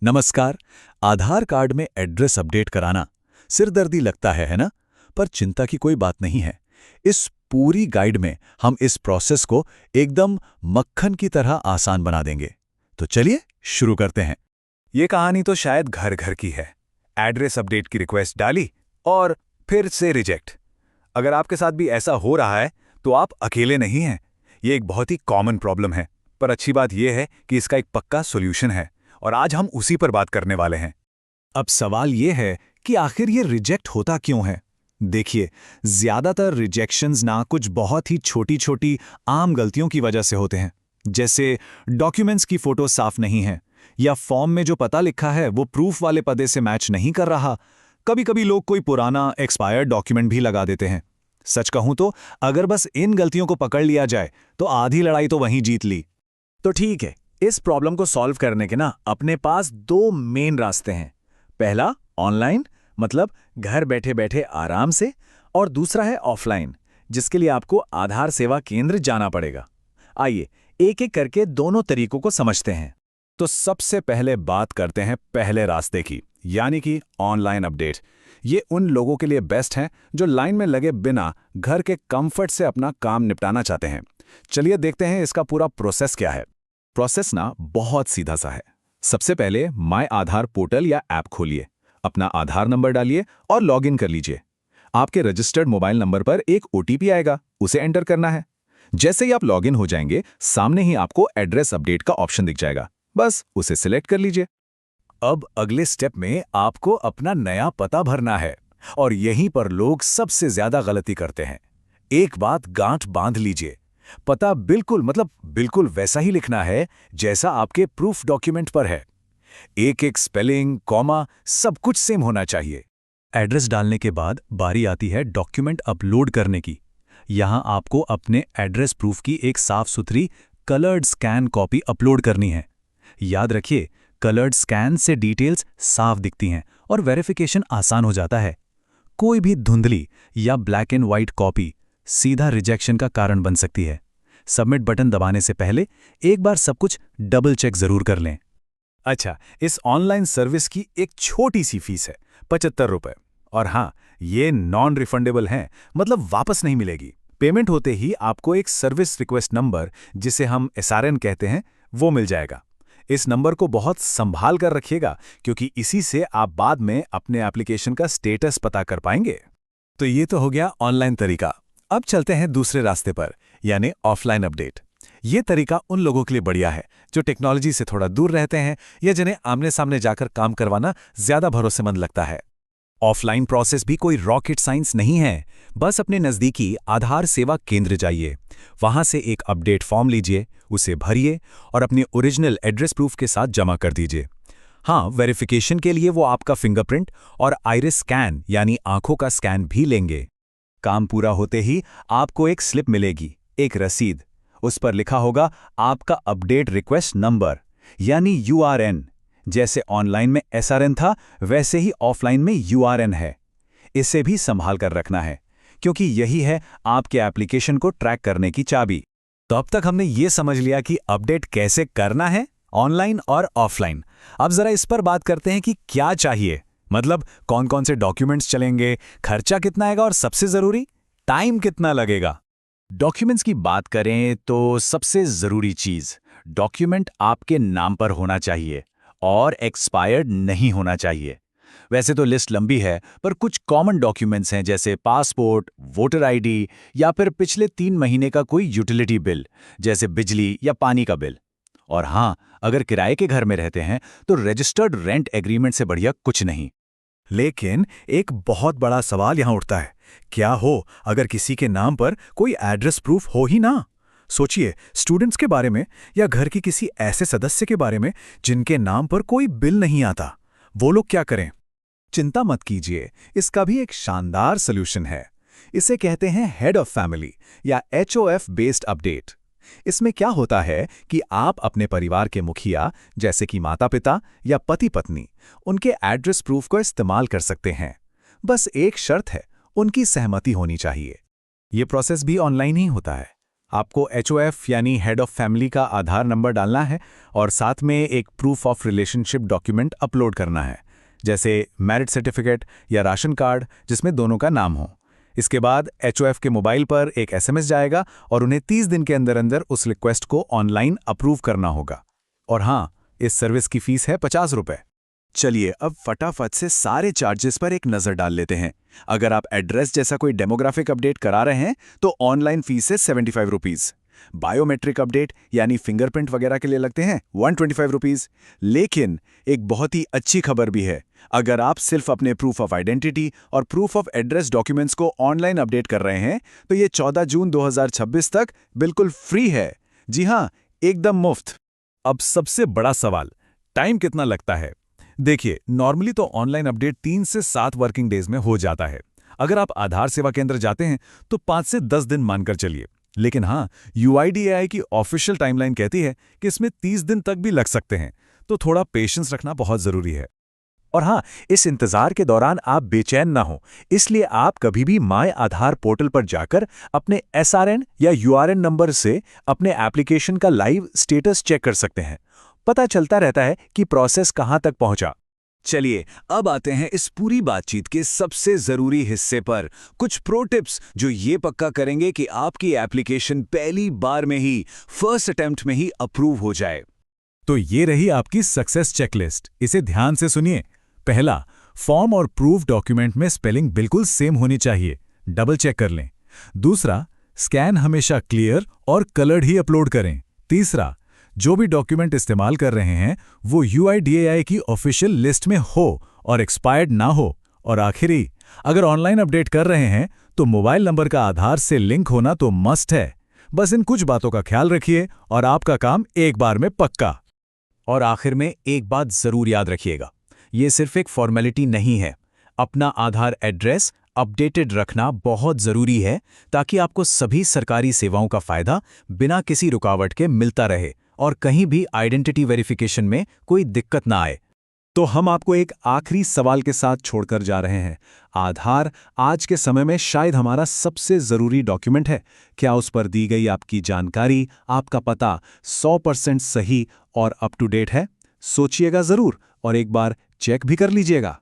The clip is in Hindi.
नमस्कार। आधार कार्ड में एड्रेस अपडेट कराना सिरदर्दी लगता है ना? पर चिंता की कोई बात नहीं है। इस पूरी गाइड में हम इस प्रोसेस को एकदम मक्खन की तरह आसान बना देंगे। तो चलिए शुरू करते हैं। ये कहानी तो शायद घर घर की है। एड्रेस अपडेट की रिक्वेस्ट डाली और फिर से रिजेक्ट। अगर आपके साथ भी ऐसा हो रहा है तो आप अकेले नहीं हैं। ये एक बहुत ही कॉमन प्रॉब्लम है, पर अच्छी बात यह है कि इसका एक पक्का सॉल्यूशन है और आज हम उसी पर बात करने वाले हैं। अब सवाल ये है कि आखिर ये रिजेक्ट होता क्यों है? देखिए, ज्यादातर रिजेक्शंस ना कुछ बहुत ही छोटी छोटी आम गलतियों की वजह से होते हैं। जैसे डॉक्यूमेंट्स की फोटो साफ नहीं है, या फॉर्म में जो पता लिखा है वो प्रूफ वाले पते से मैच नहीं कर रहा। कभी कभी लोग कोई पुराना एक्सपायर्ड डॉक्यूमेंट भी लगा देते हैं। सच कहूं तो अगर बस इन गलतियों को पकड़ लिया जाए तो आधी लड़ाई तो वहीं जीत ली। तो ठीक है, इस प्रॉब्लम को सॉल्व करने के अपने पास दो मेन रास्ते हैं। पहला ऑनलाइन, मतलब घर बैठे बैठे आराम से, और दूसरा है ऑफलाइन, जिसके लिए आपको आधार सेवा केंद्र जाना पड़ेगा। आइए एक एक करके दोनों तरीकों को समझते हैं। तो सबसे पहले बात करते हैं पहले रास्ते की, यानी कि ऑनलाइन अपडेट। ये उन लोगों के लिए बेस्ट है जो लाइन में लगे बिना घर के कंफर्ट से अपना काम निपटाना चाहते हैं। चलिए देखते हैं इसका पूरा प्रोसेस क्या है। प्रोसेस ना बहुत सीधा सा है। सबसे पहले माय आधार पोर्टल या ऐप खोलिए, अपना आधार नंबर डालिए और लॉगिन कर लीजिए। आपके रजिस्टर्ड मोबाइल नंबर पर एक ओटीपी आएगा, उसे एंटर करना है। जैसे ही आप लॉगिन हो जाएंगे, सामने ही आपको एड्रेस अपडेट का ऑप्शन दिख जाएगा, बस उसे सिलेक्ट कर लीजिए। अब अगले स्टेप में आपको अपना नया पता भरना है, और यहीं पर लोग सबसे ज्यादा गलती करते हैं। एक बात गांठ बांध लीजिए, पता बिल्कुल वैसा ही लिखना है जैसा आपके प्रूफ डॉक्यूमेंट पर है। एक एक स्पेलिंग, कॉमा, सब कुछ सेम होना चाहिए। एड्रेस डालने के बाद बारी आती है डॉक्यूमेंट अपलोड करने की। यहां आपको अपने एड्रेस प्रूफ की एक साफ सुथरी कलर्ड स्कैन कॉपी अपलोड करनी है। याद रखिए, कलर्ड स्कैन से डिटेल्स साफ दिखती हैं और वेरिफिकेशन आसान हो जाता है। कोई भी धुंधली या ब्लैक एंड व्हाइट कॉपी सीधा रिजेक्शन का कारण बन सकती है। सबमिट बटन दबाने से पहले एक बार सब कुछ डबल चेक जरूर कर लें। अच्छा, इस ऑनलाइन सर्विस की एक छोटी सी फीस है, 75 रुपए। और हाँ, ये नॉन रिफंडेबल है, मतलब वापस नहीं मिलेगी। पेमेंट होते ही आपको एक सर्विस रिक्वेस्ट नंबर, जिसे हम SRN कहते हैं, वो मिल जाएगा। इस नंबर को बहुत संभाल कर रखिएगा, क्योंकि इसी से आप बाद में अपने एप्लीकेशन का स्टेटस पता कर पाएंगे। तो ये तो हो गया ऑनलाइन तरीका। अब चलते हैं दूसरे रास्ते पर, यानी ऑफलाइन अपडेट। ये तरीका उन लोगों के लिए बढ़िया है जो टेक्नोलॉजी से थोड़ा दूर रहते हैं या जिन्हें आमने सामने जाकर काम करवाना ज्यादा भरोसेमंद लगता है। ऑफलाइन प्रोसेस भी कोई रॉकेट साइंस नहीं है। बस अपने नज़दीकी आधार सेवा केंद्र जाइए, वहां से एक अपडेट फॉर्म लीजिए, उसे भरिए और अपने ओरिजिनल एड्रेस प्रूफ के साथ जमा कर दीजिए। हाँ, वेरिफिकेशन के लिए वो आपका फिंगरप्रिंट और आइरिस स्कैन यानी आंखों का स्कैन भी लेंगे। काम पूरा होते ही आपको एक स्लिप मिलेगी, एक रसीद। उस पर लिखा होगा आपका अपडेट रिक्वेस्ट नंबर, यानी URN। जैसे ऑनलाइन में SRN था, वैसे ही ऑफलाइन में URN है। इसे भी संभाल कर रखना है, क्योंकि यही है आपके एप्लीकेशन को ट्रैक करने की चाबी। तो अब तक हमने ये समझ लिया कि अपडेट कैसे करना है, ऑनलाइन और ऑफलाइन। अब जरा इस पर बात करते हैं कि क्या चाहिए, मतलब कौन कौन से डॉक्यूमेंट्स चलेंगे, खर्चा कितना आएगा और सबसे जरूरी टाइम कितना लगेगा। डॉक्यूमेंट्स की बात करें तो सबसे जरूरी चीज, डॉक्यूमेंट आपके नाम पर होना चाहिए और एक्सपायर्ड नहीं होना चाहिए। वैसे तो लिस्ट लंबी है, पर कुछ कॉमन डॉक्यूमेंट्स हैं जैसे पासपोर्ट, वोटर ID या फिर पिछले 3 महीने का कोई यूटिलिटी बिल, जैसे बिजली या पानी का बिल। और हाँ, अगर किराए के घर में रहते हैं तो रजिस्टर्ड रेंट एग्रीमेंट से बढ़िया कुछ नहीं। लेकिन एक बहुत बड़ा सवाल यहां उठता है, क्या हो अगर किसी के नाम पर कोई एड्रेस प्रूफ हो ही ना? सोचिए, स्टूडेंट्स के बारे में या घर के किसी ऐसे सदस्य के बारे में जिनके नाम पर कोई बिल नहीं आता। वो लोग क्या करें? चिंता मत कीजिए, इसका भी एक शानदार सॉल्यूशन है। इसे कहते हैं हेड ऑफ फैमिली या HOF बेस्ड अपडेट। इसमें क्या होता है कि आप अपने परिवार के मुखिया, जैसे कि माता-पिता या पति-पत्नी, उनके एड्रेस प्रूफ को इस्तेमाल कर सकते हैं। बस एक शर्त है, उनकी सहमति होनी चाहिए। ये प्रोसेस भी ऑनलाइन ही होता है। आपको HOF यानी हेड ऑफ फैमिली का आधार नंबर डालना है और साथ में एक proof of relationship document upload करना है, जैसे मैरिज सर्टिफिकेट या राशन कार्ड जिसमें दोनों का नाम हो। इसके बाद HOF के मोबाइल पर एक SMS जाएगा और उन्हें 30 दिन के अंदर अंदर उस रिक्वेस्ट को ऑनलाइन अप्रूव करना होगा। और हाँ, इस सर्विस की फीस है 50 रुपये। चलिए अब फटाफट से सारे चार्जेस पर एक नज़र डाल लेते हैं। अगर आप एड्रेस जैसा कोई डेमोग्राफिक अपडेट करा रहे हैं तो ऑनलाइन फीस है 75 रुपीज़। बायोमेट्रिक अपडेट यानी फिंगरप्रिंट वगैरह के लिए लगते हैं 125 रुपीज़। लेकिन एक बहुत ही अच्छी खबर भी है, अगर आप सिर्फ अपने प्रूफ ऑफ आइडेंटिटी और प्रूफ ऑफ एड्रेस डॉक्यूमेंट्स को ऑनलाइन अपडेट कर रहे हैं तो ये 14 जून 2026 तक बिल्कुल फ्री है। जी हाँ, एकदम मुफ्त। अब सबसे बड़ा सवाल, टाइम कितना लगता है? देखिए, नॉर्मली तो ऑनलाइन अपडेट 3 से 7 वर्किंग डेज में हो जाता है। अगर आप आधार सेवा केंद्र जाते हैं तो 5 से 10 दिन मानकर चलिए। लेकिन हाँ, UIDAI की ऑफिशियल टाइमलाइन कहती है कि इसमें 30 दिन तक भी लग सकते हैं, तो थोड़ा पेशेंस रखना बहुत जरूरी है। और हाँ, इस इंतजार के दौरान आप बेचैन ना हो, इसलिए आप कभी भी माय आधार पोर्टल पर जाकर अपने SRN या URN नंबर से अपने एप्लीकेशन का लाइव स्टेटस चेक कर सकते हैं। पता चलता रहता है कि प्रोसेस कहां तक पहुंचा। चलिए अब आते हैं इस पूरी बातचीत के सबसे जरूरी हिस्से पर, कुछ प्रो टिप्स जो ये पक्का करेंगे कि आपकी एप्लीकेशन पहली बार में ही, फर्स्ट अटेम्प्ट में ही अप्रूव हो जाए। तो ये रही आपकी सक्सेस चेकलिस्ट। इसे ध्यान से सुनिए। पहला, फॉर्म और प्रूफ डॉक्यूमेंट में स्पेलिंग बिल्कुल सेम होनी चाहिए, डबल चेक कर लें। दूसरा, स्कैन हमेशा क्लियर और कलर्ड ही अपलोड करें। तीसरा, जो भी डॉक्यूमेंट इस्तेमाल कर रहे हैं वो UIDAI की ऑफिशियल लिस्ट में हो और एक्सपायर्ड ना हो। और आखिरी, अगर ऑनलाइन अपडेट कर रहे हैं तो मोबाइल नंबर का आधार से लिंक होना तो मस्ट है। बस इन कुछ बातों का ख्याल रखिए और आपका काम एक बार में पक्का। और आखिर में एक बात जरूर याद रखिएगा, ये सिर्फ एक फॉर्मेलिटी नहीं है। अपना आधार एड्रेस अपडेटेड रखना बहुत जरूरी है ताकि आपको सभी सरकारी सेवाओं का फायदा बिना किसी रुकावट के मिलता रहे और कहीं भी आइडेंटिटी वेरिफिकेशन में कोई दिक्कत ना आए। तो हम आपको एक आखिरी सवाल के साथ छोड़कर जा रहे हैं। आधार आज के समय में शायद हमारा सबसे जरूरी डॉक्यूमेंट है। क्या उस पर दी गई आपकी जानकारी, आपका पता 100% सही और अप टू डेट है? सोचिएगा जरूर और एक बार चेक भी कर लीजिएगा।